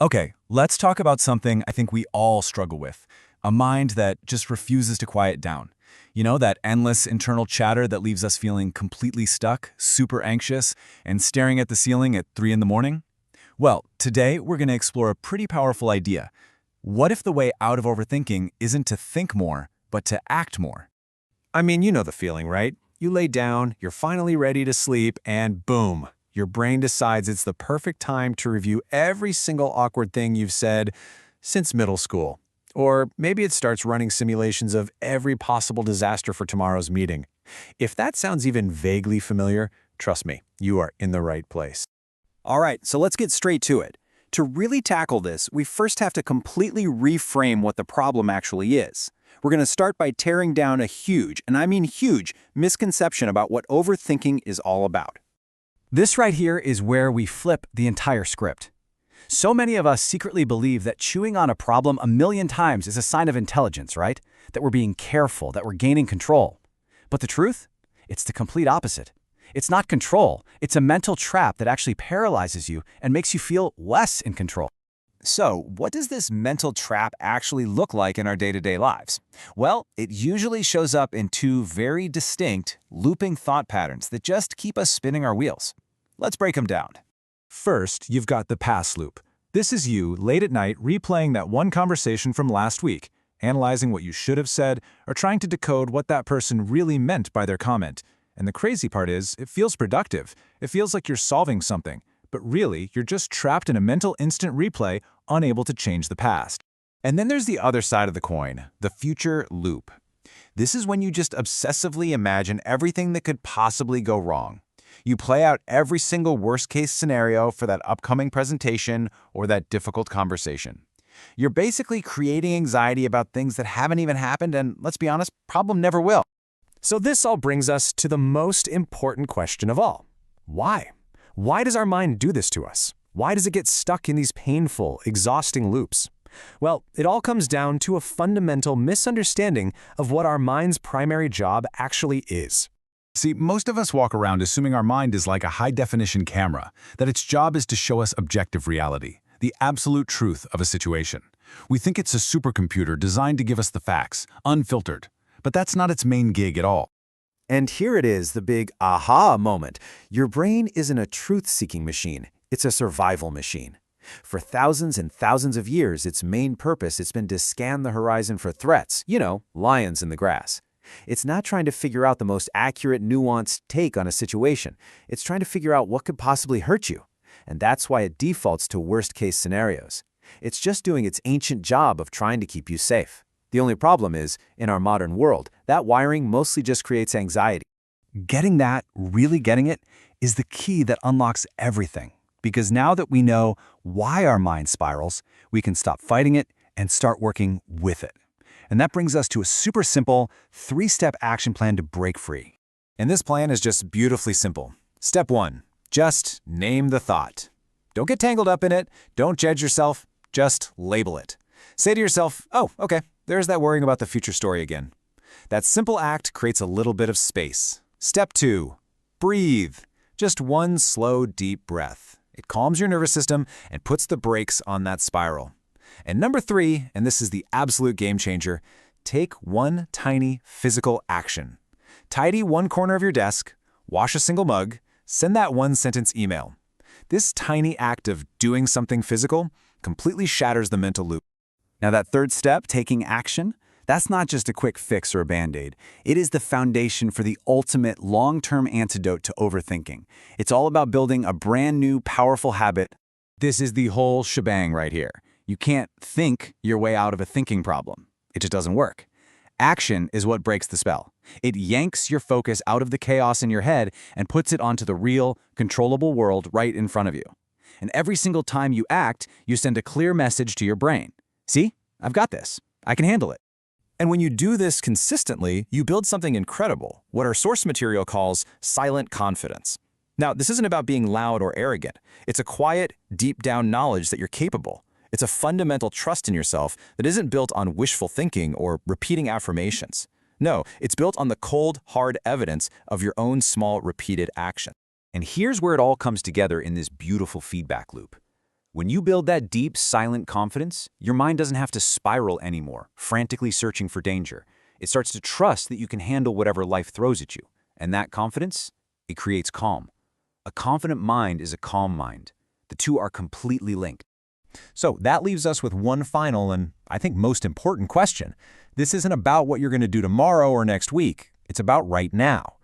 Okay, let's talk about something I think we all struggle with. A mind that just refuses to quiet down. You know, that endless internal chatter that leaves us feeling completely stuck, super anxious, and staring at the ceiling at 3 in the morning? Well, today we're going to explore a pretty powerful idea. What if the way out of overthinking isn't to think more, but to act more? I mean, you know the feeling, right? You lay down, you're finally ready to sleep, and boom, your brain decides it's the perfect time to review every single awkward thing you've said since middle school. Or maybe it starts running simulations of every possible disaster for tomorrow's meeting. If that sounds even vaguely familiar, trust me, you are in the right place. All right, so let's get straight to it. To really tackle this, we first have to completely reframe what the problem actually is. We're going to start by tearing down a huge, and I mean huge, misconception about what overthinking is all about. This right here is where we flip the entire script. So many of us secretly believe that chewing on a problem a million times is a sign of intelligence, right? That we're being careful, that we're gaining control. But the truth? It's the complete opposite. It's not control, it's a mental trap that actually paralyzes you and makes you feel less in control. So, what does this mental trap actually look like in our day-to-day lives? Well, it usually shows up in two very distinct, looping thought patterns that just keep us spinning our wheels. Let's break them down. First, you've got the past loop. This is you, late at night, replaying that one conversation from last week, analyzing what you should have said, or trying to decode what that person really meant by their comment. And the crazy part is, it feels productive. It feels like you're solving something. But really, you're just trapped in a mental instant replay, unable to change the past. And then there's the other side of the coin, the future loop. This is when you just obsessively imagine everything that could possibly go wrong. You play out every single worst-case scenario for that upcoming presentation or that difficult conversation. You're basically creating anxiety about things that haven't even happened and, let's be honest, probably never will. So this all brings us to the most important question of all. Why? Why does our mind do this to us? Why does it get stuck in these painful, exhausting loops? Well, it all comes down to a fundamental misunderstanding of what our mind's primary job actually is. See, most of us walk around assuming our mind is like a high-definition camera, that its job is to show us objective reality, the absolute truth of a situation. We think it's a supercomputer designed to give us the facts, unfiltered. But that's not its main gig at all. And here it is, the big aha moment. Your brain isn't a truth-seeking machine. It's a survival machine. For thousands and thousands of years, its main purpose has been to scan the horizon for threats, lions in the grass. It's not trying to figure out the most accurate, nuanced take on a situation. It's trying to figure out what could possibly hurt you. And that's why it defaults to worst-case scenarios. It's just doing its ancient job of trying to keep you safe. The only problem is, in our modern world, that wiring mostly just creates anxiety. Getting that, really getting it, is the key that unlocks everything. Because now that we know why our mind spirals, we can stop fighting it and start working with it. And that brings us to a super simple, 3-step action plan to break free. And this plan is just beautifully simple. Step 1, just name the thought. Don't get tangled up in it, don't judge yourself, just label it. Say to yourself, oh, okay, there's that worrying about the future story again. That simple act creates a little bit of space. Step 2, breathe. Just one slow, deep breath. It calms your nervous system and puts the brakes on that spiral. And number 3, and this is the absolute game changer, take one tiny physical action. Tidy one corner of your desk, wash a single mug, send that one-sentence email. This tiny act of doing something physical completely shatters the mental loop. Now that third step, taking action, that's not just a quick fix or a band-aid. It is the foundation for the ultimate long-term antidote to overthinking. It's all about building a brand new, powerful habit. This is the whole shebang right here. You can't think your way out of a thinking problem. It just doesn't work. Action is what breaks the spell. It yanks your focus out of the chaos in your head and puts it onto the real, controllable world right in front of you. And every single time you act, you send a clear message to your brain. See, I've got this. I can handle it. And when you do this consistently, you build something incredible, what our source material calls silent confidence. Now, this isn't about being loud or arrogant. It's a quiet, deep-down knowledge that you're capable. It's a fundamental trust in yourself that isn't built on wishful thinking or repeating affirmations. No, it's built on the cold, hard evidence of your own small, repeated action. And here's where it all comes together in this beautiful feedback loop. When you build that deep, silent confidence, your mind doesn't have to spiral anymore, frantically searching for danger. It starts to trust that you can handle whatever life throws at you. And that confidence, it creates calm. A confident mind is a calm mind. The two are completely linked. So that leaves us with one final and, I think, most important question. This isn't about what you're going to do tomorrow or next week. It's about right now.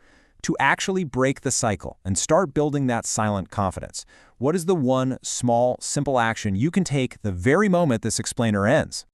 To actually break the cycle and start building that silent confidence, what is the one small, simple action you can take the very moment this explainer ends?